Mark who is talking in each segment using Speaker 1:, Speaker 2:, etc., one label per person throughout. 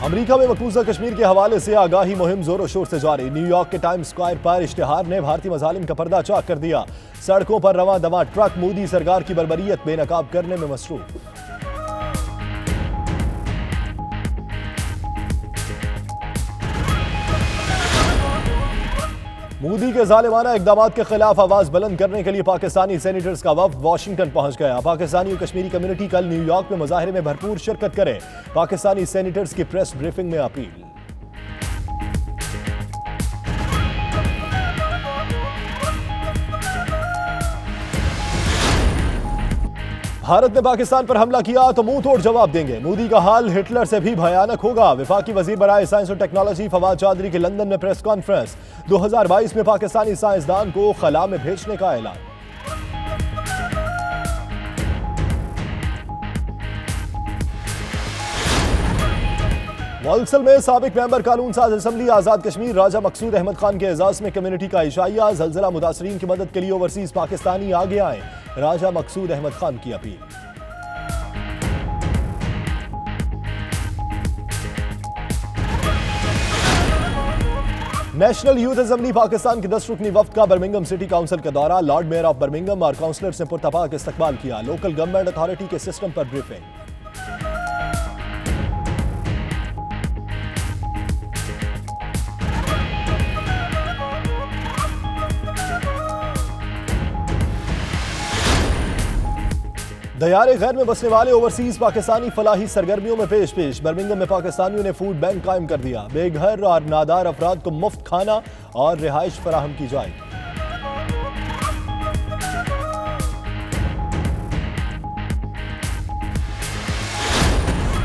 Speaker 1: امریکہ میں مقبوضہ کشمیر کے حوالے سے آگاہی مہم زور و شور سے جاری۔ نیو یارک کے ٹائم اسکوائر پر اشتہار نے بھارتی مظالم کا پردہ چاک کر دیا۔ سڑکوں پر رواں دواں ٹرک مودی سرکار کی بربریت بے نقاب کرنے میں مصروف۔ مودی کے ظالمانہ اقدامات کے خلاف آواز بلند کرنے کے لیے پاکستانی سینیٹرز کا وفد واشنگٹن پہنچ گیا۔ پاکستانی اور کشمیری کمیونٹی کل نیو یارک میں مظاہرے میں بھرپور شرکت کرے۔ پاکستانی سینیٹرز کی پریس بریفنگ میں اپیل۔ بھارت نے پاکستان پر حملہ کیا تو منہ توڑ جواب دیں گے۔ مودی کا حال ہٹلر سے بھی بھیانک ہوگا۔ وفاقی وزیر برائے سائنس اور ٹیکنالوجی فواد چودھری کی لندن میں پریس کانفرنس۔ 2022 میں پاکستانی سائنسدان کو خلا میں بھیجنے کا اعلان۔ موصل میں سابق ممبر قانون ساز اسمبلی آزاد کشمیر راجہ مقصود احمد خان کے اعزاز میں کمیونٹی کا عشائیہ۔ زلزلہ متاثرین کی مدد کے لیے اوورسیز پاکستانی آگے آئیں۔ راجہ مقصود احمد خان کی appeal. National youth assembly Pakistan کے 10 رکنی وفد کا برمنگھم سٹی کونسل کا دورہ۔ لارڈ میئر آف برمنگھم اور کونسلرز نے پرتپاک استقبال کیا۔ لوکل گورنمنٹ اتھارٹی کے سسٹم پر بریفنگ۔ دیار غیر میں بسنے والے اوورسیز پاکستانی فلاحی سرگرمیوں میں پیش۔ برمنگھم میں پاکستانیوں نے فوڈ بینک قائم کر دیا۔ بے گھر اور نادار افراد کو مفت کھانا اور رہائش فراہم کی جائے گی۔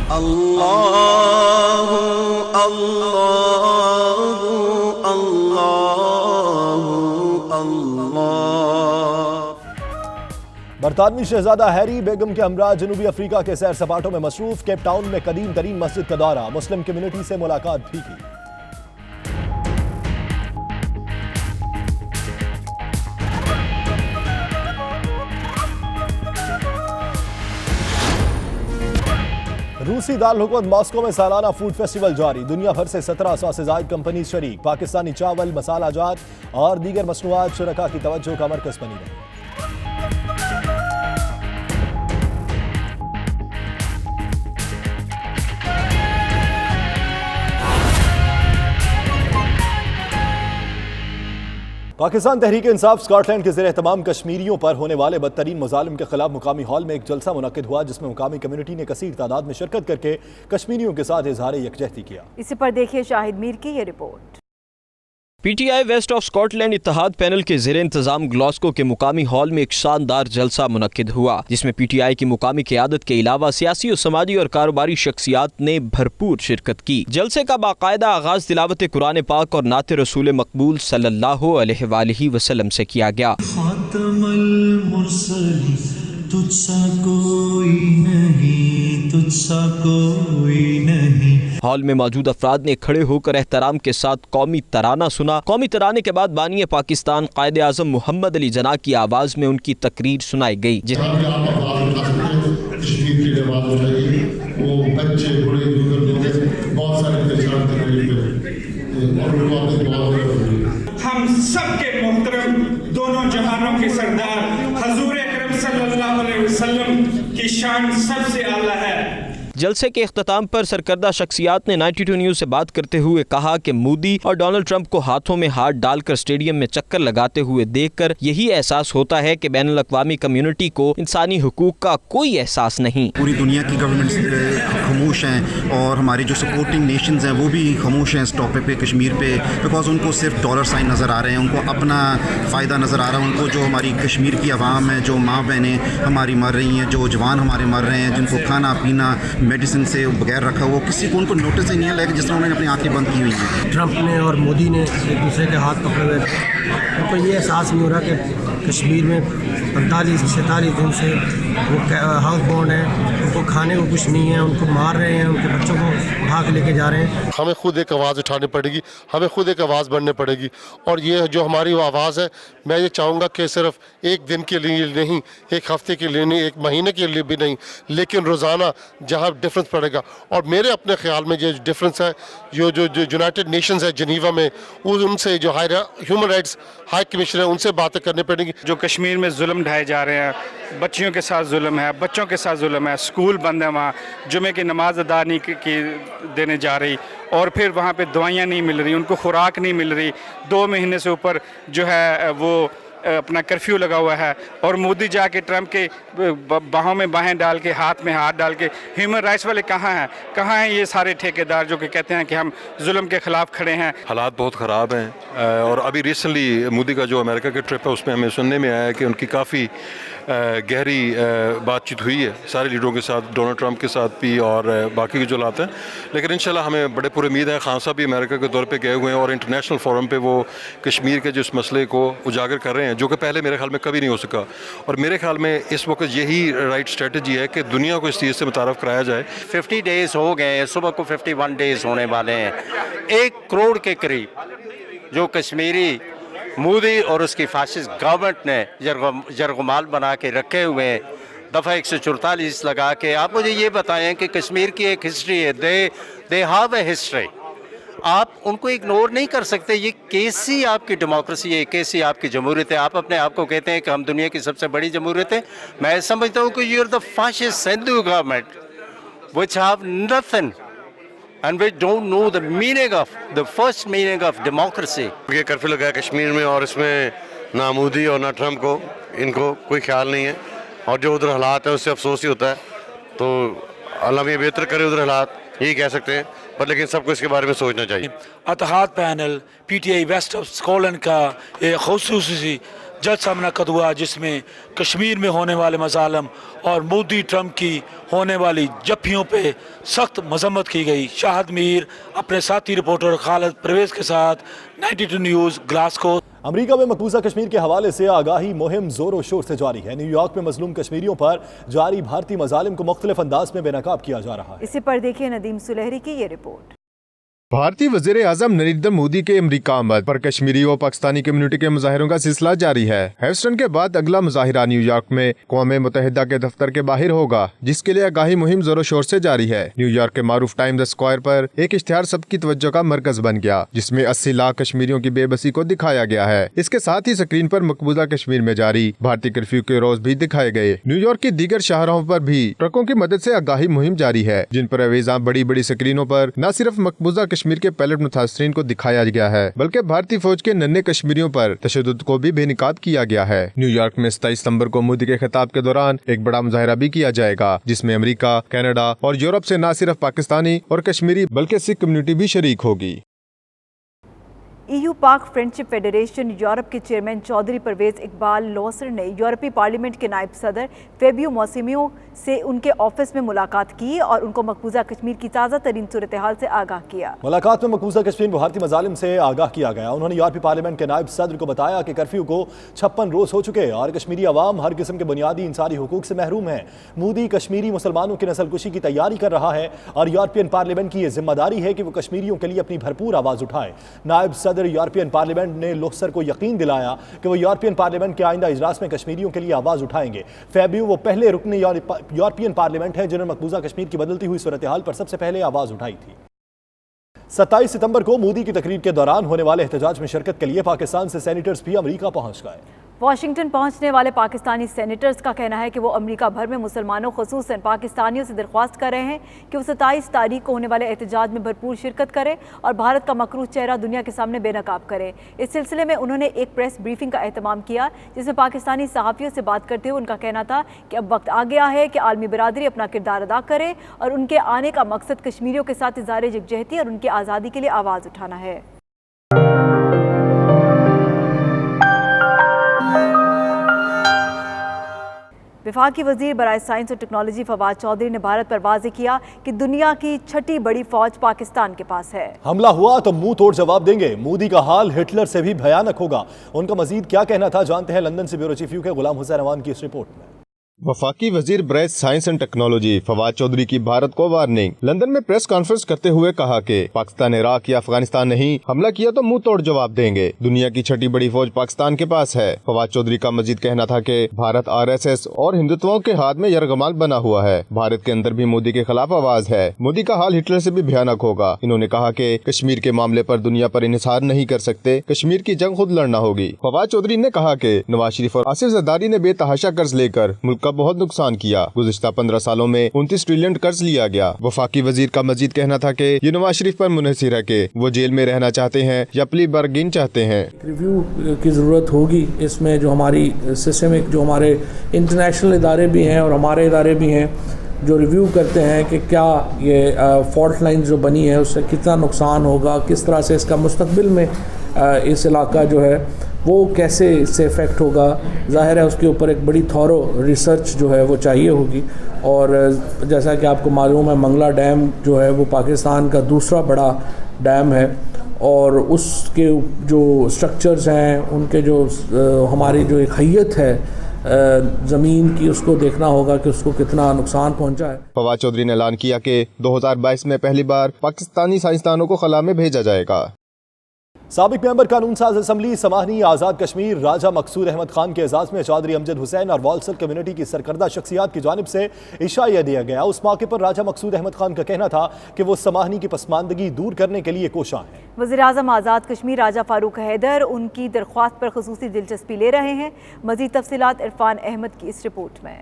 Speaker 2: اللہ اللہ اللہ اللہ۔
Speaker 1: برطانوی شہزادہ ہیری بیگم کے ہمراہ جنوبی افریقہ کے سیر سپاٹوں میں مصروف۔ کیپ ٹاؤن میں قدیم ترین مسجد کا دورہ۔ مسلم کمیونٹی سے ملاقات بھی کی۔ روسی دارالحکومت ماسکو میں سالانہ فوڈ فیسٹیول جاری۔ دنیا بھر سے 1700 سے زائد کمپنیز شریک۔ پاکستانی چاول، مسالہ جات اور دیگر مصنوعات شرکاء کی توجہ کا مرکز بنی رہی۔ پاکستان تحریک انصاف اسکاٹ لینڈ کے زیر اہتمام کشمیریوں پر ہونے والے بدترین مظالم کے خلاف مقامی ہال میں ایک جلسہ منعقد ہوا، جس میں مقامی کمیونٹی نے کثیر تعداد میں شرکت کر کے کشمیریوں کے ساتھ اظہار یکجہتی کیا۔
Speaker 3: اسی پر دیکھیے شاہد میر کی یہ رپورٹ۔
Speaker 4: P T I west of Scotland اتحاد پینل کے زیر انتظام گلاسکو کے مقامی ہال میں ایک شاندار جلسہ منعقد ہوا، جس میں پی ٹی آئی کی مقامی قیادت کے علاوہ سیاسی و سماجی اور کاروباری شخصیات نے بھرپور شرکت کی۔ جلسے کا باقاعدہ آغاز تلاوت قرآن پاک اور نعت رسول مقبول صلی اللہ علیہ وآلہ وسلم سے کیا گیا۔
Speaker 5: خاتم المرسلین تجھ سا کوئی نہیں، تجھ سا کوئی نہیں۔
Speaker 4: ہال میں موجود افراد نے کھڑے ہو کر احترام کے ساتھ قومی ترانہ سنا۔ قومی ترانے کے بعد بانی پاکستان قائد اعظم محمد علی جناح کی آواز میں ان کی تقریر سنائی گئی۔
Speaker 6: ہم سب کے محترم دونوں جہانوں کے سردار حضور اکرم صلی اللہ علیہ وسلم کی شان سب سے اعلیٰ ہے۔
Speaker 4: جلسے کے اختتام پر سرکردہ شخصیات نے 92 نیوز سے بات کرتے ہوئے کہا کہ مودی اور ڈونلڈ ٹرمپ کو ہاتھوں میں ہاتھ ڈال کر اسٹیڈیم میں چکر لگاتے ہوئے دیکھ کر یہی احساس ہوتا ہے کہ بین الاقوامی کمیونٹی کو انسانی حقوق کا کوئی احساس نہیں۔
Speaker 7: پوری دنیا کی گورنمنٹس خاموش ہیں اور ہماری جو سپورٹنگ نیشنز ہیں وہ بھی خاموش ہیں اس ٹاپک پہ، کشمیر پہ، بیکاز ان کو صرف ڈالر سائن نظر آ رہے ہیں، ان کو اپنا فائدہ نظر آ رہا ہے۔ ان کو جو ہماری کشمیر کی عوام ہے، جو ماں بہنیں ہماری مر رہی ہیں، جو جوان ہمارے مر رہے ہیں، جن کو کھانا پینا میڈیسن سے بغیر رکھا، وہ کسی کو ان کو نوٹس ہی نہیں ہے، لیکن جس طرح انہوں نے اپنی آنکھیں بند کی ہوئی ہیں۔
Speaker 8: ٹرمپ نے اور مودی نے ایک دوسرے کے ہاتھ پکڑے ہوئے تھے، ان کو یہ احساس نہیں ہو رہا کہ کشمیر میں 45-46 دن سے وہ ہاؤس بونڈ ہیں، ان کو کھانے کو کچھ نہیں ہے، ان کو مار رہے ہیں، ان کے بچوں کو اٹھا کے لے کے جا رہے ہیں۔
Speaker 9: ہمیں خود ایک آواز اٹھانی پڑے گی، ہمیں خود ایک آواز بڑھنے پڑے گی، اور یہ جو ہماری وہ آواز ہے، میں یہ چاہوں گا کہ صرف ایک دن کے لیے نہیں، ایک ہفتے کے لیے نہیں، ایک مہینے کے لیے بھی نہیں، لیکن روزانہ جہاں डिफरेंस पड़ेगा। और मेरे अपने ख्याल में ये डिफरेंस है जो यूनाइटेड नेशंस है जिनीवा में, उनसे जो ह्यूमन राइट्स हाई कमीशन है उनसे बातें करनी पड़ेंगी।
Speaker 6: जो कश्मीर में जुल्म ढाए जा रहे हैं, बच्चियों के साथ जुल्म है, बच्चों के साथ जुल्म है, स्कूल बंद है, वहाँ जुमे की नमाज अदा नहीं की देने जा रही, और फिर वहाँ पे दवाइयाँ नहीं मिल रही, उनको खुराक नहीं मिल रही, 2 महीने से ऊपर जो है वो अपना कर्फ्यू लगा हुआ है, और मोदी जाके ट्रंप के बाहों में बाहें डाल के हाथ में हाथ डाल के, ह्यूमन राइट्स वाले कहाँ हैं ये सारे ठेकेदार जो कि कहते हैं कि हम जुल्म के खिलाफ खड़े हैं।
Speaker 10: हालात बहुत ख़राब हैं और अभी रिसेंटली मोदी का जो अमेरिका का ट्रिप है उसमें हमें सुनने में आया है कि उनकी काफ़ी गहरी बातचीत हुई है सारे लीडरों के साथ, डोनाल्ड ट्रंप के साथ भी और बाकी के जो लाते हैं। लेकिन इंशाल्लाह हमें बड़े पूरे उम्मीद है, खान साहब भी अमेरिका के दौर पे गए हुए हैं और इंटरनेशनल फोरम पे वो कश्मीर के जिस मसले को उजागर कर रहे हैं जो कि पहले मेरे ख्याल में कभी नहीं हो सका। और मेरे ख्याल में इस वक्त यही राइट स्ट्रेटजी है कि दुनिया को इस चीज़ से मुतारफ़ कराया जाए।
Speaker 11: 50 डेज़ हो गए, सुबह को 51 डेज़ होने वाले हैं। 1 करोड़ के करीब जो कश्मीरी मोदी और उसकी फाशिस्ट गवर्नमेंट ने जरगुमाल बना के रखे हुए हैं, दफ़ा 144 लगा के। आप मुझे ये बताएं कि कश्मीर की एक हिस्ट्री है, दे हैव ए हिस्ट्री, आप उनको इग्नोर नहीं कर सकते। ये कैसी आपकी डेमोक्रेसी है, कैसी आपकी जमहूरियत है? आप अपने आप को कहते हैं कि हम दुनिया की सबसे बड़ी जमहूरियत है। मैं समझता हूँ कि you are the fascist Hindu government which have nothing and we don't know the first meaning of democracy।
Speaker 9: ये कर्फ्यू लगा है कश्मीर में और इसमें ना मोदी और ना ट्रंप को, इनको कोई ख्याल नहीं है, और जो उधर हालात है उससे अफसोस ही होता है। तो अल्लाह भी बेहतर करे उधर हालात, यही कह सकते हैं, पर लेकिन सबको इसके बारे में सोचना चाहिए।
Speaker 12: Ittehad panel PTI West of Scotland का एक ख़ुसूसी जलसा मुनक़्क़द हुआ जिसमें कश्मीर में होने वाले मज़ालम और मोदी ट्रंप की होने वाली जफ्फियों पे सख्त मजम्मत की गई। शाहिद मीर अपने साथी रिपोर्टर खालिद परवेज़ के साथ 92 न्यूज़ ग्लासगो।
Speaker 1: अमेरिका में मकबूजा कश्मीर के हवाले से आगाही मुहिम जोरों शोर से जारी है। न्यूयॉर्क में मजलूम कश्मीरियों पर जारी भारतीय मजालिम को मुख्तलिफ अंदाज में बेनकाब किया जा रहा है।
Speaker 3: इसी पर देखिए नदीम सुलहरी की ये रिपोर्ट।
Speaker 13: भारतीय वज़ीर आज़म नरेंद्र मोदी के अमरीका आमद पर कश्मीरी और पाकिस्तानी कम्युनिटी के मुजाहिरों का सिलसिला जारी है। ह्यूस्टन के बाद अगला मुजाहिरा न्यूयॉर्क में क़ौम मुत्तहिदा के दफ्तर के बाहर होगा, जिसके लिए आगाही मुहिम जोरों शोर से जारी है। न्यूयॉर्क के मारूफ टाइम्स स्क्वायर पर एक इश्तिहार सबकी तवज्जो का मरकज बन गया, जिसमें 80 लाख कश्मीरियों की बेबसी को दिखाया गया है। इसके साथ ही स्क्रीन पर मकबूजा कश्मीर में जारी भारतीय कर्फ्यू के रोज भी दिखाए गए। न्यूयॉर्क की दीगर शाहराहों पर भी ट्रकों की मदद से आगाही मुहिम जारी है, जिन पर अवेज़ा बड़ी बड़ी स्क्रीनों पर न सिर्फ मकबूजा कश्मीर के पैलेट मुतासरीन को दिखाया गया है, बल्कि भारतीय फौज के नन्हे कश्मीरियों पर तशद्दुद को भी बेनकाब किया गया है। न्यूयॉर्क में 27 सितंबर को मोदी के खिताब के दौरान एक बड़ा मुजाहिरा भी किया जाएगा, जिसमें अमेरिका, कनाडा और यूरोप से न सिर्फ पाकिस्तानी और कश्मीरी बल्कि सिख कम्युनिटी भी शरीक होगी।
Speaker 3: EU पाक फ्रेंडशिप फेडरेशन यूरोप के चेयरमैन चौधरी परवेज इकबाल लॉसर ने यूरोपीय पार्लियामेंट के नायब सदर फेबियो मौसिमियो से उनके ऑफिस में मुलाकात की और उनको मकबूजा कश्मीर की ताज़ा तरीन सूरत हाल से आगाह किया।
Speaker 1: मुलाकात में मकबूजा कश्मीर भारतीय मजालिम से आगाह किया गया। उन्होंने यूरोपीय पार्लियामेंट के नायब सदर को बताया कि कर्फ्यू को 56 रोज हो चुके और कश्मीरी अवाम हर किस्म के बुनियादी इंसानी हुकूक से महरूम है। मोदी कश्मीरी मुसलमानों की नस्लकुशी की तैयारी कर रहा है और यूरोपियन पार्लियामेंट की यह जिम्मेदारी है कि वो कश्मीरियों के लिए अपनी भरपूर आवाज़ उठाए। नायब सदर यूरोपियन पार्लियामेंट ने लोसर को यकीन दिलाया कि वो यूरोपियन पार्लियामेंट के आइंदा इजलास में कश्मीरियों के लिए आवाज़ उठाएंगे। फेबियो वो पहले रुकन यूरोपियन पार्लियामेंट है जिन्होंने मकबूजा कश्मीर की बदलती हुई सूरत हाल पर सबसे पहले आवाज़ उठाई थी। 27 सितंबर को मोदी की तकरीर के दौरान होने वाले एहतजाज में शिरकत के लिए पाकिस्तान से सेनेटर्स भी अमेरिका पहुंच गए।
Speaker 3: वाशिंगटन पहुंचने वाले पाकिस्तानी सेनेटर्स का कहना है कि वो अमेरिका भर में मुसलमानों खुसूसन पाकिस्तानियों से दरख्वास्त कर रहे हैं कि वो 27 तारीख को होने वाले एहतजाज में भरपूर शिरकत करें और भारत का मकरूह चेहरा दुनिया के सामने बेनकाब करें। इस सिलसिले में उन्होंने एक प्रेस ब्रीफिंग का एहतमाम किया, जिसमें पाकिस्तानी सहाफ़ियों से बात करते हुए उनका कहना था कि अब वक्त आ गया है कि आलमी बिरादरी अपना किरदार अदा करे और उनके आने का मकसद कश्मीरियों के साथ इज़हार यकजहती और उनकी आज़ादी के लिए आवाज़ उठाना है। वफाकी वज़ीर बराए साइंस और टेक्नोलॉजी फवाद चौधरी ने भारत पर वाज़ेह किया कि दुनिया की 6ठी बड़ी फौज पाकिस्तान के पास है।
Speaker 1: हमला हुआ तो मुंह तोड़ जवाब देंगे, मोदी का हाल हिटलर से भी भयानक होगा। उनका मजीद क्या कहना था जानते हैं लंदन से bureau chief UK Ghulam Hussain Awan की इस रिपोर्ट में।
Speaker 13: वफाकी वजीर बराए science and technology Fawad Chaudhry की भारत को वार्निंग। लंदन में प्रेस कॉन्फ्रेंस करते हुए कहा कि पाकिस्तान ने इराक या अफगानिस्तान नहीं हमला किया तो मुंह तोड़ जवाब देंगे। दुनिया की छठी बड़ी फौज पाकिस्तान के पास है। फवाद चौधरी का मजीद कहना था कि भारत RSS और हिंदुत्वों के हाथ में यरगमाल बना हुआ है। भारत के अंदर भी मोदी के खिलाफ आवाज है। मोदी का हाल हिटलर से भी भयानक होगा। इन्होंने कहा कि कश्मीर के मामले पर दुनिया पर इन्हिसार नहीं कर सकते, कश्मीर की जंग खुद लड़ना होगी। फवाद चौधरी ने कहा कि नवाज शरीफ और आसिफ जरदारी ने बेतहाशा कर्ज लेकर मुल्क का बहुत नुकसान किया। गुज़िश्ता 15 सालों में 29 ट्रिलियन कर्ज लिया गया। वफाकी वजीर का मजीद कहना था कि ये नवाज शरीफ पर मुनहसिर है कि वो जेल में रहना चाहते हैं या प्ली बार्गेन चाहते हैं।
Speaker 14: रिव्यू की ज़रूरत होगी इसमें, जो हमारी सिस्टमिक, जो हमारे इंटरनेशनल इदारे भी हैं और हमारे इदारे भी हैं जो रिव्यू करते हैं कि क्या ये फॉल्ट लाइन जो बनी है उससे कितना नुकसान होगा, किस तरह से इसका मुस्तकबिल में इस इलाका जो है वो कैसे इससे इफ़ेक्ट होगा। ज़ाहिर है उसके ऊपर एक बड़ी थॉरो रिसर्च जो है वो चाहिए होगी। और जैसा कि आपको मालूम है, मंगला डैम जो है वो पाकिस्तान का दूसरा बड़ा डैम है और उसके जो स्ट्रक्चर्स हैं, उनके जो हमारी जो एक हैयत है ज़मीन की, उसको देखना होगा कि उसको कितना नुकसान पहुंचा है।
Speaker 13: फवाद चौधरी ने ऐलान किया कि 2022 में पहली बार पाकिस्तानी साइंसदानों को खला में भेजा जाएगा।
Speaker 1: साबिक मेंबर कानून साज असम्बली समाहनी आज़ाद कश्मीर राजा मकसूद अहमद खान के एजाज़ में चौधरी अमजद हुसैन और वालसल कम्युनिटी की सरकर्दा शख्सियात की जानिब से इशाया दिया गया। उस मौके पर राजा मकसूद अहमद खान का कहना था कि वो समाहनी की पसमानदगी दूर करने के लिए कोशां हैं।
Speaker 3: वज़ीर आज़म आज़ाद कश्मीर राजा फारूक हैदर उनकी दरख्वास्त पर खुसूसी दिलचस्पी ले रहे हैं। मज़ीद तफसीलात इरफान अहमद की इस रिपोर्ट में।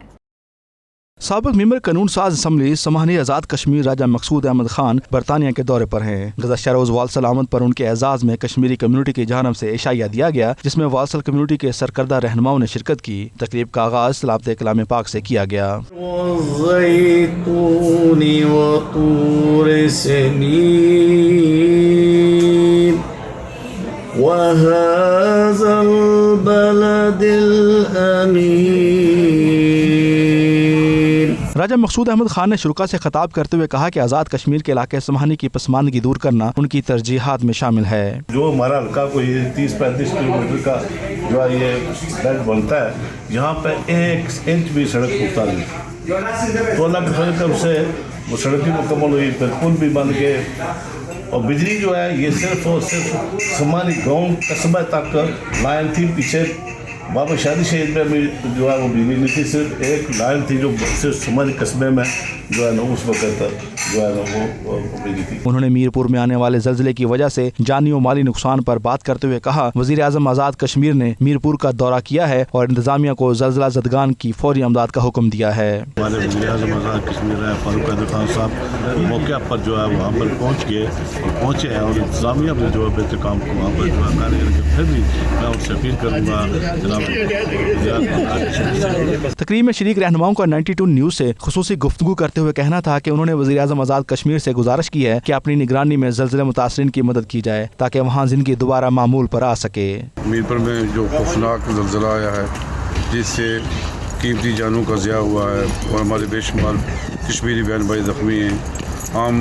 Speaker 15: साबिक मेंबर कानून साज असम्बली समाहनी आज़ाद कश्मीर राजा मकसूद अहमद खान बरतानिया के दौरे पर हैं। गुज़श्ता रोज़ वालसल आमद पर उनके एजाज़ में कश्मीरी कम्युनिटी की जानिब से इशाया दिया गया, जिसमें वालसल कम्युनिटी के सरकर्दा रहनुमाओं ने शिरकत की। तकरीब का आगाज़ सलावत कलाम पाक से किया गया। राजा मकसूद अहमद खान ने शुरुका से खिताब करते हुए कहा कि आज़ाद कश्मीर के इलाके समाहनी की पसमानदगी दूर करना उनकी तरजीहात में शामिल है।
Speaker 16: जो हमारा हल्का कोई 30-35 किलोमीटर का जो है ये बेल्ट बनता है, यहाँ पे 1 इंच भी सड़क पुख्ता नहीं। तो अल्लाह के फजल से उससे वो सड़क भी मुकम्मल हुई, फिर पुल भी बन गए और बिजली जो है ये सिर्फ और सिर्फ समाहनी गाँव कस्बा तक लाइन थी। पीछे बाबा शादी शहीद में भी जो है वो बिजली नहीं थी, सिर्फ एक लाइन थी जो सिर्फ समाहनी कस्बे में जो है ना उस वक्त जो है ना वो बिजली थी।
Speaker 15: उन्होंने मीरपुर में आने वाले जल्जले की वजह से जानी और माली नुकसान पर बात करते हुए कहा, वज़ीर आज़म आज़ाद कश्मीर ने मीरपुर का दौरा किया है और इंतजामिया को जल्जला ज़दगान की फौरी अमदाद का हुक्म दिया है।
Speaker 16: हमारे वज़ीर आज़म आज़ाद कश्मीर फारूक हैदर खान साहब मौके पर जो है वहाँ पर पहुँचे हैं और इंतजामिया भी जो है बेहतर काम को वहाँ पर जो है करके फिर भी मैं उनसे अपील करूँगा।
Speaker 15: तकरीब में शरीक रहनुमाओं का 92 न्यूज़ से खुसूसी गुफ्तगू करते हुए कहना था कि उन्होंने वज़ीर आज़म आज़ाद कश्मीर से गुजारिश की है कि अपनी निगरानी में ज़लज़ले मुतासरीन की मदद की जाए ताकि वहाँ ज़िंदगी दोबारा मामूल पर आ सके।
Speaker 17: मीरपुर में जो खौफनाक ज़लज़ला आया है जिससे कीमती जानों का ज़िया हुआ है और हमारे बेशुमार कश्मीरी बहन भाई ज़ख्मी हैं, हम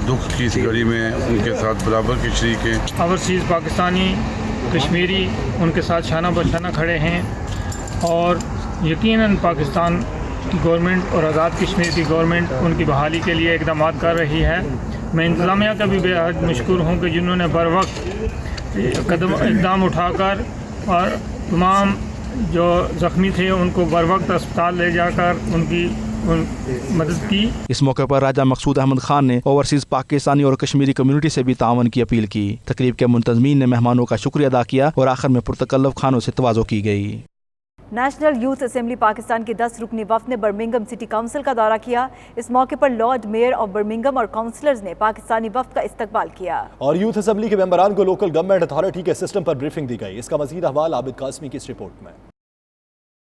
Speaker 17: दुख की इस घड़ी में उनके साथ बराबर के शरीक हैं।
Speaker 18: ओवरसीज़ पाकिस्तानी कश्मीरी उनके साथ शाना बशाना खड़े हैं और यकीनन पाकिस्तान की गवर्नमेंट और आज़ाद कश्मीर की गवर्नमेंट उनकी बहाली के लिए इक़दाम कर रही है। मैं इंतज़ामिया का भी बेहद मशकूर हूँ कि जिन्होंने बर वक्त इक़दाम उठाकर और तमाम जो ज़ख्मी थे उनको बर वक्त अस्पताल ले जाकर उनकी मदद की।
Speaker 15: इस मौके पर राजा मकसूद अहमद खान ने ओवरसीज पाकिस्तानी और कश्मीरी कम्युनिटी से भी तावन की अपील की। तकरीब के मुंतज़मीन ने मेहमानों का शुक्रिया अदा किया और आखिर में पुरतकल्लुफ़ खानों से तवाज़ो की गई।
Speaker 3: नेशनल यूथ असेंबली पाकिस्तान के 10 रुकनी वफ़द ने बर्मिंघम सिटी काउंसिल का दौरा किया। इस मौके पर लॉर्ड मेयर ऑफ बर्मिंघम और काउंसलर्स ने पाकिस्तानी वफ़द का इस्तकबाल किया और
Speaker 1: यूथ असेंबली के मेंबरान को लोकल गवर्नमेंट अथॉरिटी के सिस्टम पर ब्रीफिंग दी गई। इसका मज़ीद अहवाल आबिद कासमी की इस रिपोर्ट में।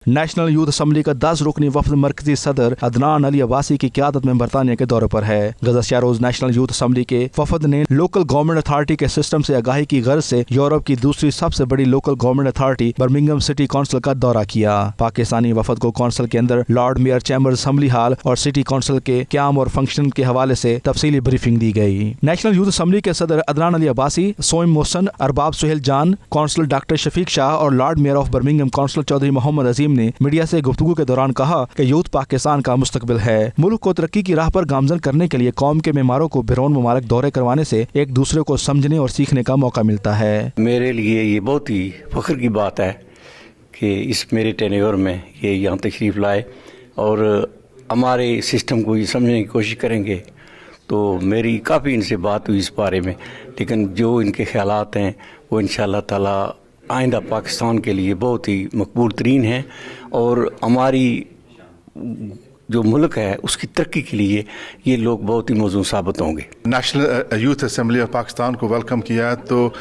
Speaker 15: नेशनल यूथ असम्बली का 10 रुकनी वफ़द मरकजी सदर अदनान अली अब्बासी की क़यादत में बरतानिया के दौरे पर है। गुज़श्ता रोज़ नेशनल यूथ असम्बली के वफ़द ने लोकल गवर्नमेंट अथॉरिटी के सिस्टम से आगाही की गर्ज से यूरोप की दूसरी सबसे बड़ी local government authority Birmingham city council का दौरा किया। पाकिस्तानी वफ़द को काउंसिल के अंदर लॉर्ड मेयर चैम्बर असम्बली हाल और सिटी काउंसिल के क़याम और फंक्शन के हवाले से तफसीली ब्रीफिंग दी गई। नेशनल यूथ असम्बली के सदर अदनान अली अब्बासी, सोइम मोहसन, अरबाब सुहेल जान, काउंसिलर डॉक्टर शफीक शाह और lord mayor of Birmingham councillor Chaudhry Mohammad Azeem ने मीडिया से गुफ्तगू के दौरान कहा कि यूथ पाकिस्तान का मुस्तकबिल है। मुल्क को तरक्की की राह पर गामजन करने के लिए कौम के मेमारों को बैरून मुमालिक दौरे करवाने से एक दूसरे को समझने और सीखने का मौका मिलता है।
Speaker 19: मेरे लिए ये बहुत ही फख्र की बात है कि इस मेरे टेन्योर में ये यहाँ तशरीफ़ लाए और हमारे सिस्टम को ये समझने की कोशिश करेंगे। तो मेरी काफ़ी इनसे बात हुई इस बारे में, लेकिन जो इनके ख्यालात हैं वो इंशाअल्लाह ताला आइंदा पाकिस्तान के लिए बहुत ही मकबूल तरीन हैं और हमारी जो मुल्क है उसकी तरक्की के लिए ये लोग बहुत ही मौजूद साबित होंगे।
Speaker 20: National youth assembly of Pakistan को वेलकम किया तो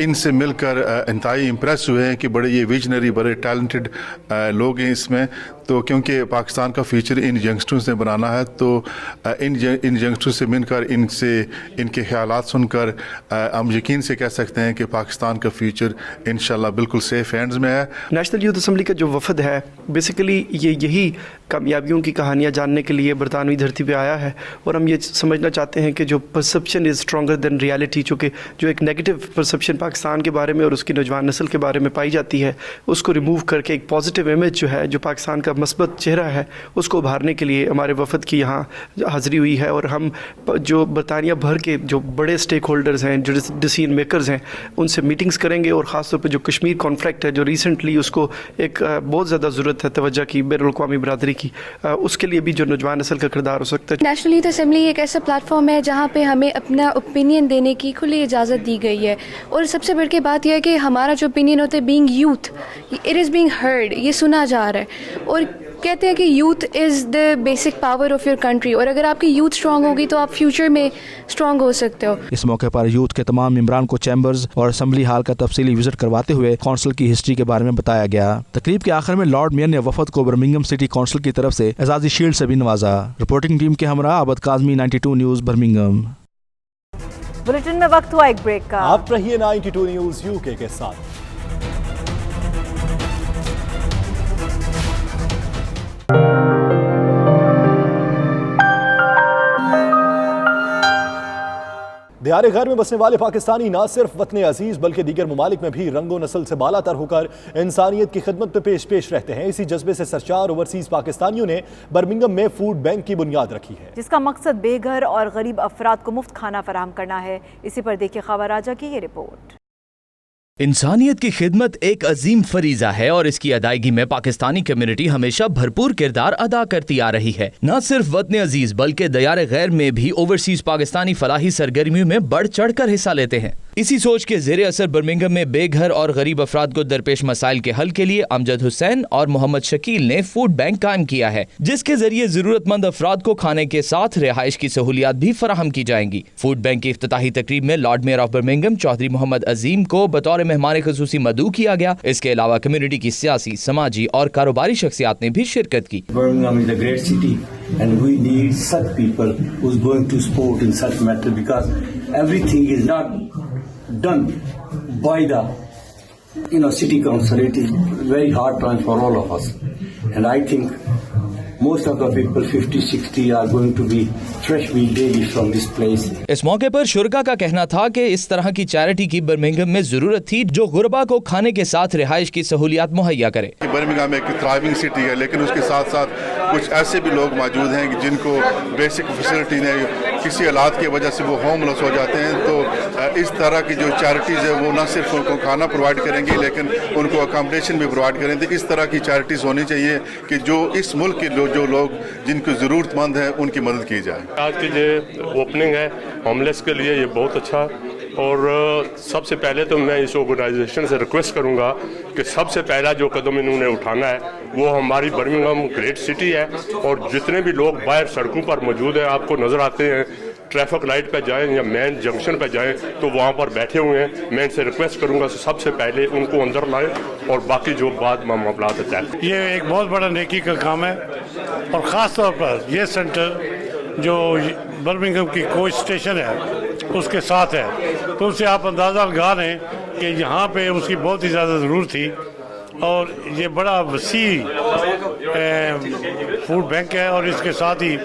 Speaker 20: इनसे मिलकर इंतहाई इम्प्रेस हुए हैं कि बड़े ये विजनरी बड़े टैलेंटेड लोग हैं इसमें। तो क्योंकि पाकिस्तान का फ्यूचर इन यंगस्टर्स ने बनाना है तो इन यंगस्टर्स से मिलकर इनसे इनके ख्यालात सुनकर हम यकीन से कह सकते हैं कि पाकिस्तान का फ्यूचर इंशाल्लाह बिल्कुल सेफ हैंड्स में है।
Speaker 21: नेशनल यूथ असेंबली का जो वफद है बेसिकली ये यही कामयाबियों की कहानियाँ जानने के लिए बरतानवी धरती पे आया है और हम ये समझना चाहते हैं कि जो perception is stronger than reality, चूँकि जो एक नेगेटिव परसेप्शन पाकिस्तान के बारे में और उसकी नौजवान नस्ल के बारे में पाई जाती है उसको रिमूव करके एक पॉजिटिव इमेज जो है जो पाकिस्तान का मस्बत चेहरा है उसको उभारने के लिए हमारे वफद की यहाँ हाज़िरी हुई है। और हम जो बरतानिया भर के जो बड़े स्टेक होल्डर्स हैं, जो डिसीजन मेकर्स हैं, उनसे मीटिंग्स करेंगे और ख़ास तौर पर जो कश्मीर कॉन्फ्लिक्ट है जो रिसेंटली उसको एक बहुत ज़्यादा ज़रूरत है तवज्जो की बैनुल-अक़वामी बरादरी की, उसके लिए भी जो नौजवान नस्ल का किरदार हो सकता है।
Speaker 22: नेशनल यूथ असेंबली एक ऐसा प्लेटफॉर्म है जहाँ पे हमें अपना ओपिनियन देने की खुली इजाज़त दी गई है और सबसे बढ़ के बात यह है कि हमारा जो ओपिनियन होता है being youth, it is being heard, ये सुना जा रहा है। और कहते हैं कि youth is the basic power of your country और अगर आपकी यूथ स्ट्रांग होगी तो आप फ्यूचर में स्ट्रांग हो सकते हो।
Speaker 15: इस मौके पर यूथ के तमाम मेंबरान को चैम्बर्स और असेंबली हाल का तफसीली विजिट करवाते हुए काउंसिल की हिस्ट्री के बारे में बताया गया। तकरीब के आखिर में लॉर्ड मेयर ने वफद को बर्मिंघम सिटी काउंसिल की तरफ से एजाजी शील्ड से भी नवाजा। रिपोर्टिंग टीम के हमरा आबद काज़मी, 92 न्यूज़ बर्मिंघम।
Speaker 3: बुलेटिन में वक्त हुआ एक ब्रेक का।
Speaker 1: आप रहिए 92 न्यूज़ यूके के साथ। दियारे गैर में बसने वाले पाकिस्तानी ना सिर्फ वतन अजीज बल्कि दीगर ममालिक में भी रंगो नस्ल से बालातर होकर इंसानियत की खिदमत में पेश रहते हैं। इसी जज्बे से सरशार ओवरसीज पाकिस्तानियों ने बर्मिंघम में फूड बैंक की बुनियाद रखी है,
Speaker 3: जिसका मकसद बेघर और गरीब अफराद को मुफ्त खाना फराहम करना है। इसी पर देखिए खबर राजा की ये रिपोर्ट।
Speaker 23: इंसानियत की खिदमत एक अजीम फरीजा है और इसकी अदायगी में पाकिस्तानी कम्युनिटी हमेशा भरपूर किरदार अदा करती आ रही है। न सिर्फ वतन अजीज बल्कि दियारे गैर में भी ओवरसीज पाकिस्तानी फलाही सरगर्मियों में बढ़ चढ़ कर हिस्सा लेते हैं। इसी सोच के ज़ेरे असर बर्मिंघम में बेघर और गरीब अफराद को दरपेश मसाइल के हल के लिए अमजद हुसैन और मोहम्मद शकील ने फूड बैंक कायम किया है, जिसके जरिए जरूरतमंद अफराद को खाने के साथ रिहाइश की सहूलियात भी फराहम की जाएंगी। फूड बैंक की इफ्तिताही तकरीब में lord mayor of Birmingham Chaudhry Mohammad Azeem को बतौर मेहमान खुसूसी मदऊ किया गया। इसके अलावा कम्युनिटी की सियासी, समाजी और कारोबारी शख्सियात ने भी शिरकत की।
Speaker 24: Birmingham is a great city and we need such people who's going to support in such matter because everything is not done by the city council. It is very hard time for all of us and I think most of the people 50-60 are going to be fresh meal daily from this place.
Speaker 23: इस मौके पर शुरका का कहना था कि इस तरह की चैरिटी की बर्मिंघम में जरूरत थी जो गुरबा को खाने के साथ रिहाइश की सहूलियात मुहैया करे।
Speaker 20: बर्मिंघम एक थ्राइविंग सिटी है लेकिन उसके साथ साथ कुछ ऐसे भी लोग मौजूद हैं कि जिनको बेसिक फैसिलिटी ने किसी हालात की वजह से वो होमलेस हो जाते हैं। तो इस तरह की जो चैरिटीज़ है वो न सिर्फ उनको खाना प्रोवाइड करेंगी लेकिन उनको अकोमोडेशन भी प्रोवाइड करेंगे। इस तरह की चैरिटीज़ होनी चाहिए कि जो इस मुल्क के जो लोग जिनको ज़रूरतमंद है उनकी मदद की जाए।
Speaker 25: आज की जो ओपनिंग है होमलेस के लिए ये बहुत अच्छा और सबसे पहले तो मैं इस ऑर्गेनाइजेशन से रिक्वेस्ट करूंगा कि सबसे पहला जो कदम इन्होंने उठाना है वो हमारी बर्मिंघम ग्रेट सिटी है और जितने भी लोग बाहर सड़कों पर मौजूद हैं आपको नज़र आते हैं, ट्रैफिक लाइट पे जाएं या मेन जंक्शन पे जाएं तो वहाँ पर बैठे हुए हैं। मैं इनसे रिक्वेस्ट करूंगा कि सबसे पहले उनको अंदर लाएं और बाकी जो बाद मामला होता है।
Speaker 26: ये एक बहुत बड़ा नेकी का काम है और ख़ास तौर पर ये सेंटर जो बर्मिंघम की कोच स्टेशन है उसके साथ है तो उससे आप अंदाज़ा लगा लें कि यहाँ पे उसकी बहुत ही ज़्यादा ज़रूरत थी और ये बड़ा वसी फूड बैंक है और इसके साथ ही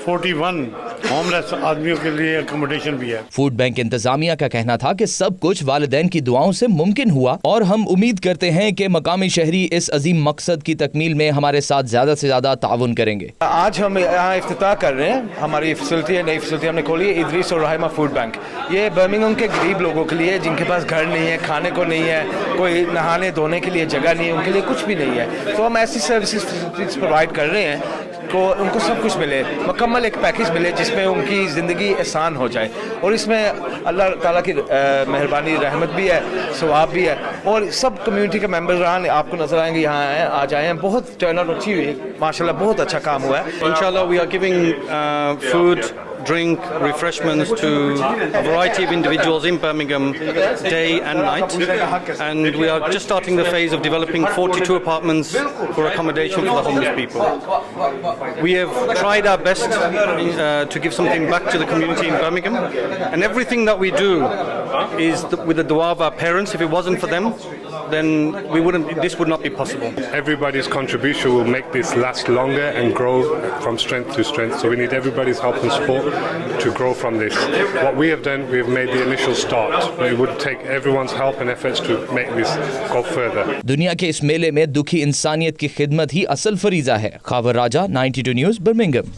Speaker 26: 41 होमलेस आदमियों के लिए अकोमोडेशन भी है।
Speaker 23: फूड बैंक इंतजामिया का कहना था कि सब कुछ वालिदैन की दुआओं से मुमकिन हुआ और हम उम्मीद करते हैं कि मकामी शहरी इस अजीम मकसद की तकमील में हमारे साथ ज्यादा से ज्यादा ताउन करेंगे।
Speaker 2: आज हम यहाँ इफ्तिताह कर रहे हैं, हमारी फैसिलिटी है, नई फैसिलिटी हमने खोली है, इदरीस और रहीमा फूड बैंक। ये बर्मिंघम के गरीब लोगों के लिए जिनके पास घर नहीं है, खाने को नहीं है, कोई नहाने धोने के लिए जगह नहीं है, उनके लिए कुछ भी नहीं है, तो हम ऐसी सर्विसेज फैसिलिटीज प्रोवाइड कर रहे हैं को उनको सब कुछ मिले, मुकम्मल एक पैकेज मिले जिसमें उनकी ज़िंदगी आसान हो जाए। और इसमें अल्लाह ताला की मेहरबानी रहमत भी है, सवाब भी है। और सब कम्युनिटी के मेंबर्स आपको नजर आएंगे, यहाँ आए आज आए हैं, बहुत टर्नआउट अच्छी हुई, माशाल्लाह बहुत अच्छा काम हुआ है।
Speaker 4: इंशाल्लाह we are giving food, drink, refreshments to a variety of individuals in Birmingham day and night, and we are just starting the phase of developing 42 apartments for accommodation for the homeless people. We have tried our best to give something back to the community in Birmingham, and everything that we do is with the dua of our parents. If it wasn't for them, then this would not be possible.
Speaker 25: Everybody's contribution will make this last longer and grow from strength to strength. So we need everybody's help and support to grow from this. What we have done, we have made the initial start, but it would take everyone's help and efforts to make this go further.
Speaker 23: दुनिया के इस मेले में दुखी इंसानियत की खिदमत ही असल फरीजा है। खावर राजा, 92 न्यूज़, बर्मिंघम।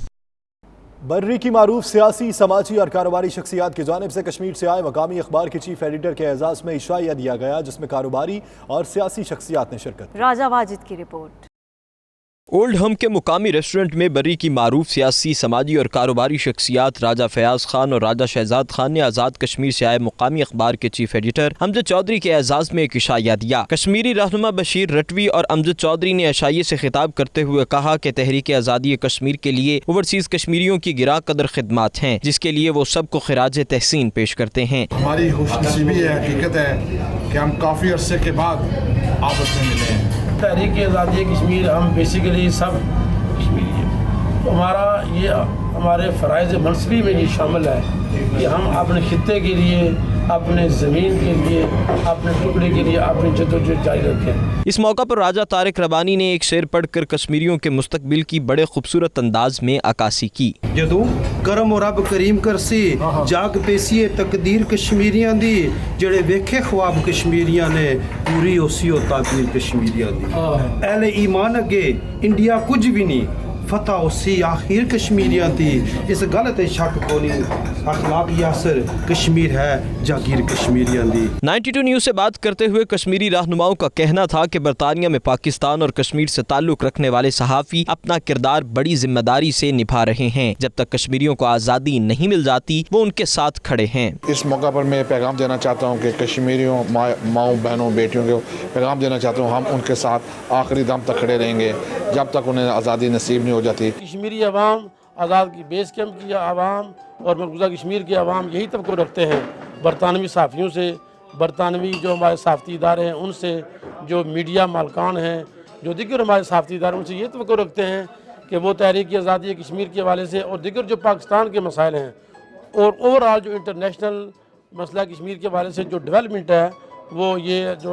Speaker 1: बर्री की मारूफ सियासी, समाजी और कारोबारी शख्सियात की जानिब से कश्मीर से आए मकामी अखबार के चीफ एडिटर के एजाज़ में इशाया दिया गया, जिसमें कारोबारी और सियासी शख्सियात ने शिरकत।
Speaker 3: राजा वाजिद की रिपोर्ट।
Speaker 5: ओल्डहम के मुकामी रेस्टोरेंट में बर्री की मारूफ सियासी, समाजी और कारोबारी शख्सियात राजा फयाज खान और राजा शहजाद खान ने आज़ाद कश्मीर से आए मुकामी अखबार के चीफ एडिटर अमजद चौधरी के एजाज़ में एक इशाया दिया। कश्मीरी रहनुमा बशीर रटवी और अमजद चौधरी ने इशाये से खिताब करते हुए कहा कि तहरीक आज़ादी कश्मीर के लिए ओवरसीज़ कश्मीरियों की गिरा कदर खिदमात हैं, जिसके लिए वो सबको खिराज तहसीन पेश करते हैं।
Speaker 6: हमारी खुशनसीबी है, हकीकत है कि हम काफ़ी अरसे के बाद आपस में मिले हैं।
Speaker 7: तहरीक आज़ादी कश्मीर हम बेसिकली सब कश्मीरी हैं, तो हमारा ये हमारे फ़राइज़ मनसबी में ये शामिल है कि हम अपने खित्ते के लिए, अपने ज़मीन के लिए, अपने टुकड़े के लिए अपनी जद्दोजहद जारी रखें।
Speaker 5: इस मौका पर राजा तारिक रबानी ने एक शेर पढ़कर कश्मीरियों के मुस्तकबिल की बड़े खूबसूरत अंदाज में अक्कासी की।
Speaker 8: जदों करम और रब करीम करसी जाग पेसीए तकदीर कश्मीरियां दी, जड़े वेखे ख्वाब कश्मीरियां ने पूरी ओसी हो ताबीर कश्मीरियां दी। अहले ईमान अगे इंडिया कुछ भी नहीं, फतह उसी आखिर कश्मीरियां थी। इस गल ते शक कोनी, अखलाक यासर कश्मीर है जागीर कश्मीरियां दी।
Speaker 5: 92 न्यूज़ से बात करते हुए कश्मीरी रहनुमाओं का कहना था कि बरतानिया में पाकिस्तान और कश्मीर से ताल्लुक़ रखने वाले सहाफ़ी अपना किरदार बड़ी जिम्मेदारी से निभा रहे हैं। जब तक कश्मीरियों को आज़ादी नहीं मिल जाती वो उनके साथ खड़े हैं।
Speaker 6: इस मौका पर मैं पैगाम देना चाहता हूँ कि कश्मीरियों माओ बहनों बेटियों को पैगाम देना चाहता हूँ, हम उनके साथ आखिरी दम तक खड़े रहेंगे जब तक उन्हें आज़ादी नसीब नहीं हो जाती।
Speaker 7: कश्मीरी अवाम, आज़ाद की बेस कैंप की आवाम और मकबूजा कश्मीर के अवाम यही तब को रखते हैं बरतानवी सहाफ़ियों से, बरतानवी जो हमारे सहाफ़ती इदारे हैं उनसे, जो मीडिया मालकान हैं, जो दिगर हमारे सहाफ़ती इदारे उनसे ये तो रखते हैं कि वो तहरीक आज़ादी कश्मीर के हवाले से और दिगर जो पाकिस्तान के मसाइल हैं और ओवरऑल जो इंटरनेशनल मसला कश्मीर के हवाले से जो डेवलपमेंट है, वो ये जो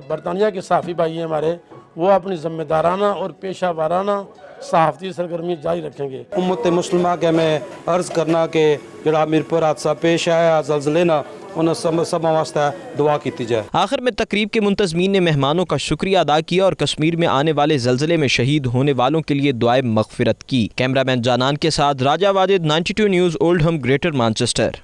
Speaker 7: बरतानिया के सहाफ़ी भाई हैं हमारे, वो अपनी ज़िम्मेदाराना और पेशा वाराना सहाफ़ती सरगर्मी जारी रखेंगे।
Speaker 8: उम्मत मुस्लिमा के मैं अर्ज़ करना कि जड़ा मीरपुर हादसा पेश आया ज़लज़ले ना उन सब वास्ते दुआ की जाए।
Speaker 5: आखिर में तकरीब के मुंतज़मीन ने मेहमानों का शुक्रिया अदा किया और कश्मीर में आने वाले ज़लज़ले में शहीद होने वालों के लिए दुआए मग़फ़िरत की। कैमरामैन जानान के साथ Raja Wajid, 92 news, Oldham, Greater Manchester.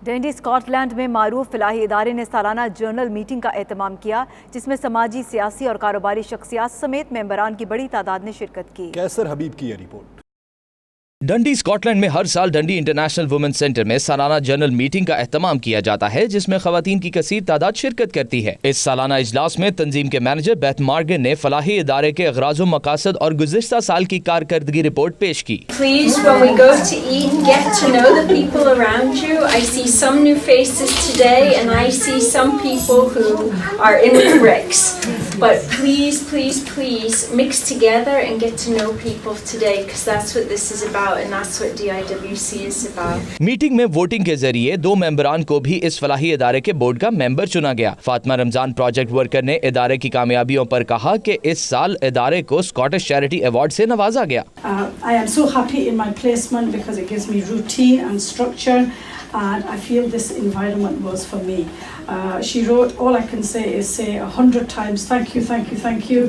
Speaker 3: Dundee Scotland में मारूफ फलाही इदारे ने सालाना जर्नल मीटिंग का एहतमाम किया, जिसमें समाजी, सियासी और कारोबारी शख्सियात समेत मेंबरान की बड़ी तादाद ने शिरकत की।
Speaker 1: कैसर हबीब की ये रिपोर्ट।
Speaker 23: डंडी स्कॉटलैंड में हर साल डंडी इंटरनेशनल वुमेन सेंटर में सालाना जनरल मीटिंग का एहतमाम किया जाता है, जिसमें खवातीन की कसीर तादाद शिरकत करती है। इस सालाना इजलास में तंजीम के मैनेजर बेथ मॉर्गन ने फलाही इदारे के अगराज़ मकासद और गुज़िश्ता साल की कारकर्दगी रिपोर्ट पेश की।
Speaker 27: Please, when we go to eat, get to know the people around you. I see some new faces today, and I see some people who are in the bricks. But please, please, please mix together and get to know people today, because that's what this is about and that's what DIWC is about.
Speaker 23: Meeting में voting के जरिए 2 मेंबरान को भी इस फलाही इदारे के board का member चुना गया। फातिमा रमजान प्रोजेक्ट वर्कर ने इदारे की कामयाबियों पर कहा कि इस साल इदारे को स्कॉटिश चैरिटी अवार्ड से नवाजा गया।
Speaker 9: I am so happy in my placement because it gives me routine and structure, and I feel this environment was for me. She wrote, all I can say is say 100 times thank you, thank you, thank you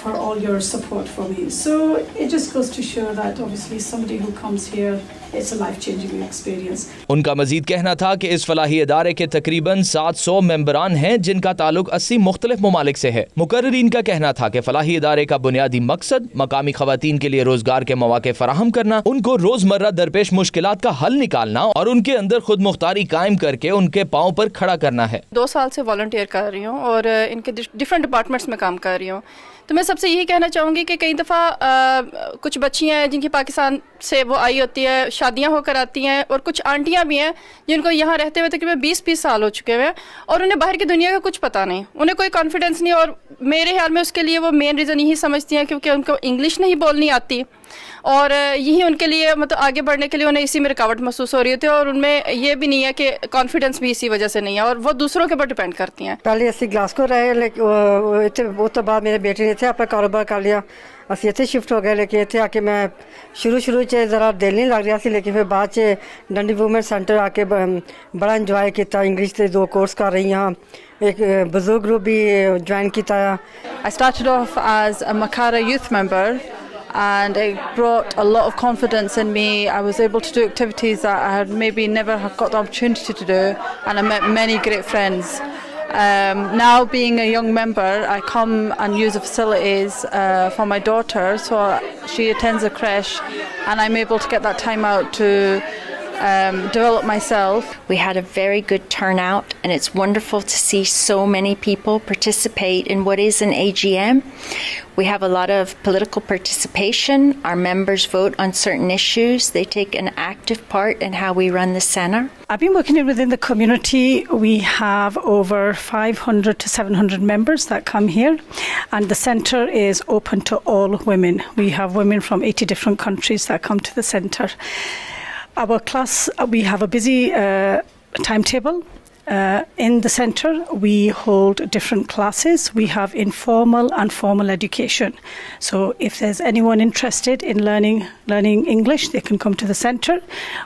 Speaker 9: for all your support for me. So it just goes to show that obviously somebody who comes here, it's a life-changing experience.
Speaker 23: उनका मजीद कहना था कि इस फलाही इदारे के तकरीबन 700 मेंबरान हैं जिनका ताल्लुक 80 मुख्तलिफ ममालिक से है। मुकर्रिरीन का कहना था कि फलाही इदारे का बुनियादी मकसद मकामी खवातीन के लिए रोजगार के मौके फराहम करना, उनको रोजमर्रा दरपेश मुश्किलात का हल निकालना और उनके अंदर खुद मुख्तारी कायम करके उनके पाँव पर खड़ा करना है।
Speaker 10: 2 साल से वॉलंटियर कर रही हूँ और इनके डिफरेंट डिपार्टमेंट्स में काम कर रही हूँ। तो मैं सबसे यही कहना चाहूँगी कि कई दफ़ा कुछ बच्चियाँ हैं जिनकी पाकिस्तान से वो आई होती है, शादियाँ होकर आती हैं, और कुछ आंटियाँ भी हैं जिनको यहाँ रहते हुए तकरीबन 20-20 साल हो चुके हुए हैं और उन्हें बाहर की दुनिया का कुछ पता नहीं, उन्हें कोई कॉन्फिडेंस नहीं। और मेरे ख्याल में उसके लिए वो मेन रीज़न यही समझती हैं क्योंकि उनको इंग्लिश नहीं बोलनी आती, और यही उनके लिए मतलब आगे बढ़ने के लिए उन्हें इसी में रुकावट महसूस हो रही होती है, और उनमें ये भी नहीं है कि कॉन्फिडेंस भी इसी वजह से नहीं है, और वो दूसरों के ऊपर डिपेंड करती हैं।
Speaker 11: पहले ਅਸੀਂ ਗਲਾਸਗੋ ਰਹੇ, लेकिन वो तो बाद मेरे बेटे ने ਇੱਥੇ ਆਪਣਾ ਕਾਰੋਬਾਰ ਕਰ ਲਿਆ, ਅਸੀਂ ਇੱਥੇ ਸ਼ਿਫਟ ਹੋ ਗਏ। लेकिन ਇੱਥੇ ਆ ਕੇ मैं शुरू ਚ ज़रा दिल नहीं लग रहा ਸੀ, लेकिन फिर बाद ਚ डंडी वूमेन सेंटर आके बड़ा इंजॉय किया। इंग्लिश के 2 कोर्स कर रही हाँ, एक बुजुर्ग ग्रुप भी ज्वाइन किया।
Speaker 10: I started off as a Makara youth member, and it brought a lot of confidence in me. I was able to do activities that I had maybe never got the opportunity to do, and I met many great friends. Now being a young member, I come and use the facilities for my daughter, so she attends a creche, and I'm able to get that time out to develop myself.
Speaker 12: We had a very good turnout, and it's wonderful to see so many people participate in what is an AGM. We have a lot of political participation. Our members vote on certain issues. They take an active part in how we run the centre.
Speaker 9: I've been working within the community. We have over 500 to 700 members that come here, and the centre is open to all women. We have women from 80 different countries that come to the centre. Our class, we have a busy timetable. In the centre, we hold different classes. We have informal and formal education. So if there's anyone interested in learning English, they can come to the centre.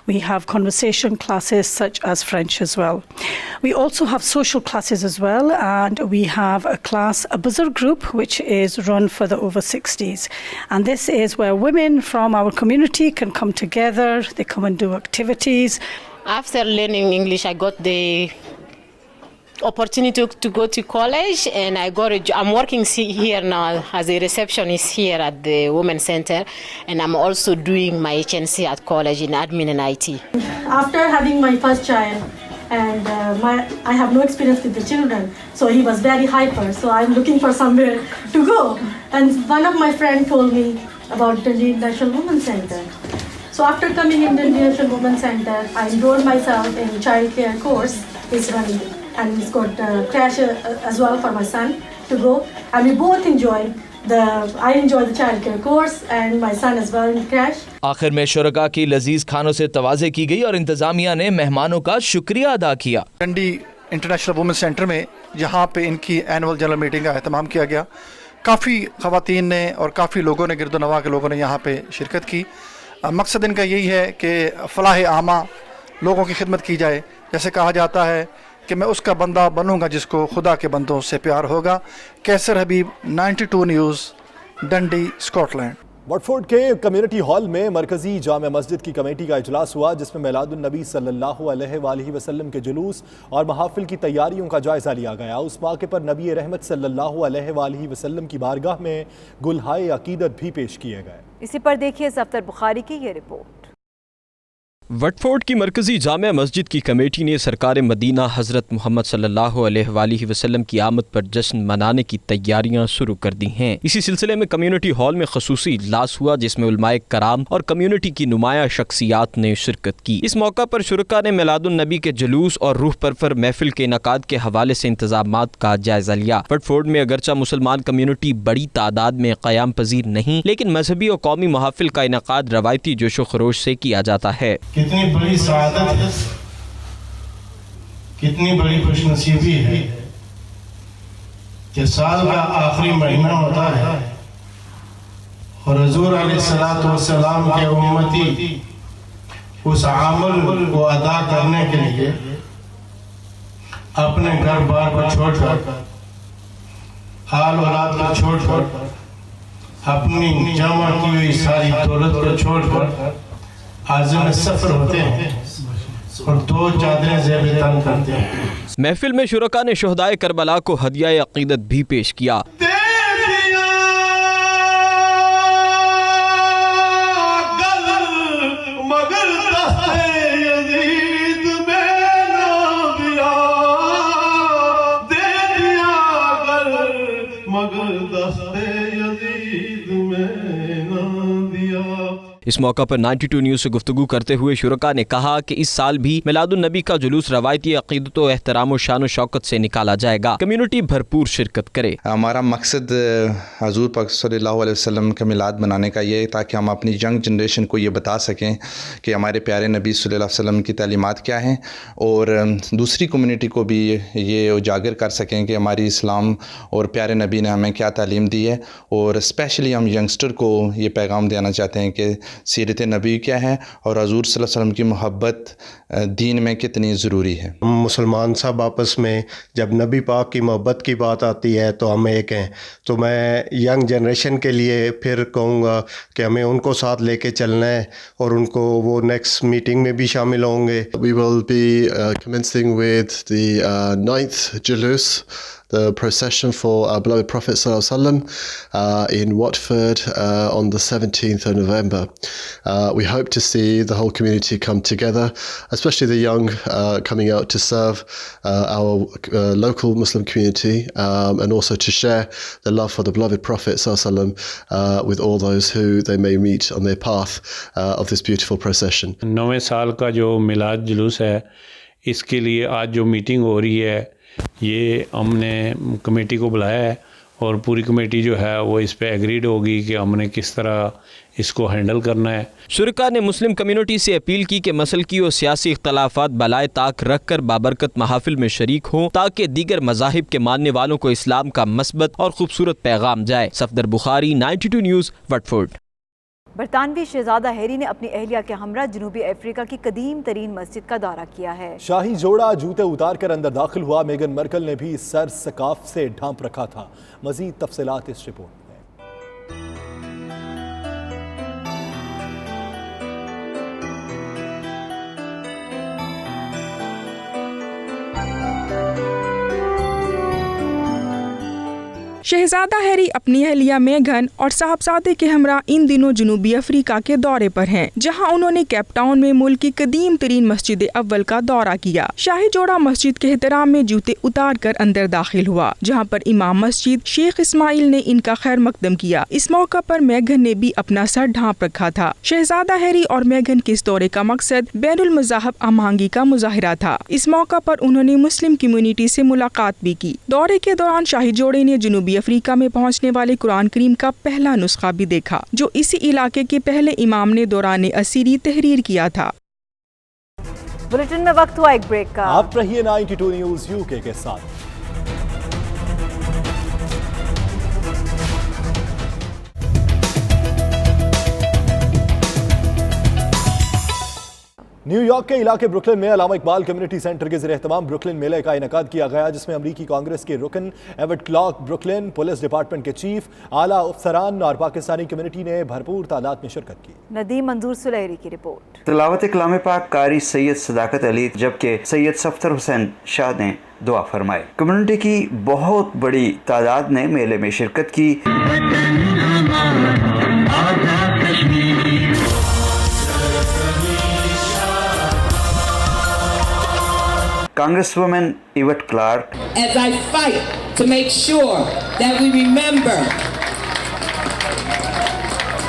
Speaker 9: We have conversation classes such as French as well. We also have social classes as well, and we have a class, a Buzurg group, which is run for the over 60s. And this is where women from our community can come together. They come and do activities.
Speaker 13: After learning English, I got the opportunity to go to college, and I'm working here now as a receptionist here at the Women's Center, and I'm also doing my HNC at college in admin and IT.
Speaker 9: After having my first child, and I have no experience with the children, so he was very hyper, so I'm looking for somewhere to go, and one of my friends told me about the National Women's Center. So after coming in the National Women's Center, I enrolled myself in child care course. It's running, and it's got crash as well for my son to go, and we both I enjoy the child care course, and my son as well in the crash.
Speaker 23: आखिर में शुरका की लजीज खानों से तवाज़े की गई और इंतजामिया ने मेहमानों का शुक्रिया अदा किया।
Speaker 14: डंडी इंटरनेशनल वुमेन सेंटर में जहाँ पे इनकी एनुअल जनरल मीटिंग का एहतमाम किया गया, काफ़ी ख़वातीन ने और काफ़ी लोगों ने, गिरदोनवा के लोगों ने यहाँ पे शिरकत की। मकसद इनका यही है कि फ़लाह आमा, लोगों की खिदमत की जाए। जैसे कहा जाता है कि मैं उसका बंदा बनूंगा जिसको खुदा के बंदों से प्यार होगा। कैसर हबीब, 92 न्यूज़, डंडी, स्कॉटलैंड।
Speaker 1: वटफोर्ड के कम्युनिटी हॉल में मरकजी जामे मस्जिद की कमेटी का इजलास हुआ, जिसमें मिलादुन नबी सल्लल्लाहु अलैहि वसल्लम के जुलूस और महाफिल की तैयारियों का जायजा लिया गया। उस मौके पर नबी रहमत सल्लल्लाहु अलैहि वसल्लम की बारगाह में गुलहाए अकीदत भी पेश किए गए।
Speaker 3: इसी पर देखिए ज़फ्तर बुखारी की ये रिपोर्ट।
Speaker 5: वटफोर्ड की मरकजी जामिया मस्जिद की कमेटी ने सरकार मदीना हज़रत मोहम्मद सल्लल्लाहु अलैहि वसल्लम की आमद पर जश्न मनाने की तैयारियां शुरू कर दी हैं। इसी सिलसिले में कम्युनिटी हॉल में खसूसी इजलास हुआ जिसमें उलमाए कराम और कम्युनिटी की नुमाया शख्सियात ने शिरकत की। इस मौका पर शुरका ने मिलादुन नबी के जुलूस और रूह परवर महफिल के इनकाद के हवाले से इंतजामात का जायजा लिया। वटफोर्ड में अगरचा मुसलमान कम्युनिटी बड़ी तादाद में क़याम पजीर नहीं, लेकिन मजहबी और कौमी महाफिल का इनकाद रवायती जोशो खरोश से किया जाता है।
Speaker 15: कितनी बड़ी सआदत है, कितनी बड़ी खुशनसीबी है कि साल का आखिरी महीना होता है और हुजूर अलैहिस्सलातु वस्सलाम के उम्मती उस अमल को अदा करने के लिए अपने घर बार को छोड़कर, हाल औलाद को छोड़कर, अपनी जमा की हुई सारी दौलत को छोड़कर आज़म सफर होते हैं और 2 चादरें ज़ेब तन करते हैं।
Speaker 5: महफिल में शुरका ने शुहदाए करबला को हदिया अकीदत भी पेश किया। इस मौका पर 92 न्यूज़ से गुफ्तगू करते हुए शुरका ने कहा कि इस साल भी मिलादुन नबी का जुलूस रवायती अकीदत व एहतराम व शान व शौकत से निकाला जाएगा। कम्युनिटी भरपूर शिरकत करे।
Speaker 16: हमारा मकसद हुज़ूर पाक सल्लल्लाहु अलैहि वसल्लम का मिलाद मनाने का ये है ताकि हम अपनी यंग जनरेशन को ये बता सकें कि हमारे प्यारे नबी सल्लल्लाहु अलैहि वसल्लम की तालीमात क्या हैं और दूसरी कम्युनिटी को भी ये उजागर कर सकें कि हमारी इस्लाम और प्यारे नबी ने हमें क्या तालीम दी है। और स्पेशली हम यंगस्टर को ये पैगाम देना चाहते हैं कि सीरत नबी क्या है और हज़ूर सल्लल्लाहु अलैहि वसल्लम की मोहब्बत दीन में कितनी ज़रूरी है।
Speaker 17: मुसलमान सब आपस में जब नबी पाक की मोहब्बत की बात आती है तो हम एक हैं। तो मैं यंग जनरेशन के लिए फिर कहूँगा कि हमें उनको साथ लेके चलना है और उनको वो नेक्स्ट मीटिंग में भी शामिल होंगे।
Speaker 18: We will be commencing with the 9th Julus, the procession for our beloved Prophet in Watford on the 17th of November. We hope to see the whole community come together, especially the young coming out to serve our local Muslim community and also to share the love for the beloved Prophet with all those who they may meet on their path of this beautiful procession.
Speaker 26: 9वें साल का जो मिलाद जुलूस है, इसके लिए आज जो meeting हो रही है ये हमने कमेटी को बुलाया है और पूरी कमेटी जो है वो इस पे एग्रीड होगी कि हमने किस तरह इसको हैंडल करना है।
Speaker 5: शुरका ने मुस्लिम कम्युनिटी से अपील की कि मसलकी और सियासी इख्तलाफात बलाए ताक रख कर बाबरकत महाफिल में शरीक हों ताकि दीगर मज़ाहिब के मानने वालों को इस्लाम का मस्बत और खूबसूरत पैगाम जाए। सफदर बुखारी, 92 न्यूज़, वटफोर्ड।
Speaker 3: बरतानवी शहजादा हैरी ने अपनी अहलिया के हमरा जनूबी अफ्रीका की कदीम तरीन मस्जिद का दौरा किया है।
Speaker 1: शाही जोड़ा जूते उतार कर अंदर दाखिल हुआ। मेगन मर्कल ने भी सर सकाफ से ढांप रखा था। मजीद तफसीलात इस रिपोर्ट में।
Speaker 19: शहजादा हैरी अपनी अहलिया मेगन और साहबजादे के हमरा इन दिनों जनूबी अफ्रीका के दौरे पर हैं, जहां उन्होंने केप टाउन में मुल्क की कदीम तरीन मस्जिद अव्वल का दौरा किया। शाही जोड़ा मस्जिद के एहतराम में जूते उतार कर अंदर दाखिल हुआ, जहां पर इमाम मस्जिद शेख इस्माइल ने इनका खैर मकदम किया। इस मौका पर मेगन ने भी अपना सर ढांप रखा था। शहजादा हैरी और मेगन के इस दौरे का मकसद बैनुल मज़ाहब हमआहंगी का मुजाहिरा था। इस मौका पर उन्होंने मुस्लिम कम्युनिटी से मुलाकात भी की। दौरे के दौरान शाही जोड़े ने जनूबी अफ्रीका में पहुंचने वाले कुरान करीम का पहला नुस्खा भी देखा, जो इसी इलाके के पहले इमाम ने दौरान असीरी तहरीर किया था।
Speaker 3: बुलेटिन में वक्त हुआ एक ब्रेक का।
Speaker 1: आप रहिए 92 न्यूज़ यूके के साथ। न्यूयॉर्क के इलाके ब्रुकलिन में अलामा इकबाल कम्युनिटी सेंटर के ज़रिए एहतमाम ब्रुकलिन मेले का इनेकाद किया गया, जिसमें अमरीकी कांग्रेस के रुकन एवट क्लॉक, ब्रुकलिन पुलिस डिपार्टमेंट के चीफ, आला अफसरान और पाकिस्तानी कम्युनिटी ने भरपूर तादाद में शिरकत की।
Speaker 3: नदीम मंजूर सुलहरी की रिपोर्ट।
Speaker 21: तिलावत कलाम पाक कारी सैयद सदाकत अली जबकि सैयद सफ्तर हुसैन शाह ने दुआ फरमाई। कम्युनिटी की बहुत बड़ी तादाद ने मेले में शिरकत की। Congress woman Yvette Clarke,
Speaker 2: as I fight to make sure that we remember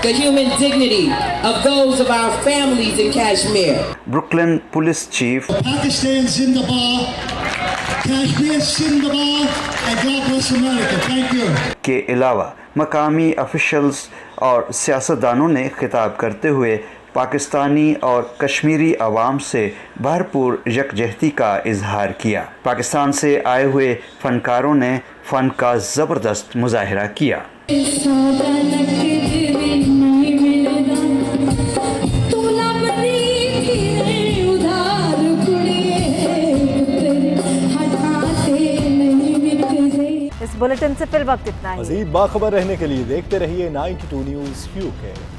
Speaker 2: the human dignity of those of our families in Kashmir.
Speaker 21: Brooklyn police chief,
Speaker 4: Pakistan Zindabad, Kashmir Zindabad, and God bless America. Thank you.
Speaker 21: के अलावा मकामी officials और सियासतदानों ने खिताब करते हुए पाकिस्तानी और कश्मीरी अवाम से भरपूर यकजहती का इजहार किया। पाकिस्तान से आए हुए फनकारों ने फ़न का ज़बरदस्त मुजाहरा किया।
Speaker 3: इस बुलेटिन से फिल वक्त इतना ही।
Speaker 1: मज़ीद बाखबर रहने के लिए देखते रहिए 92 न्यूज़ UK।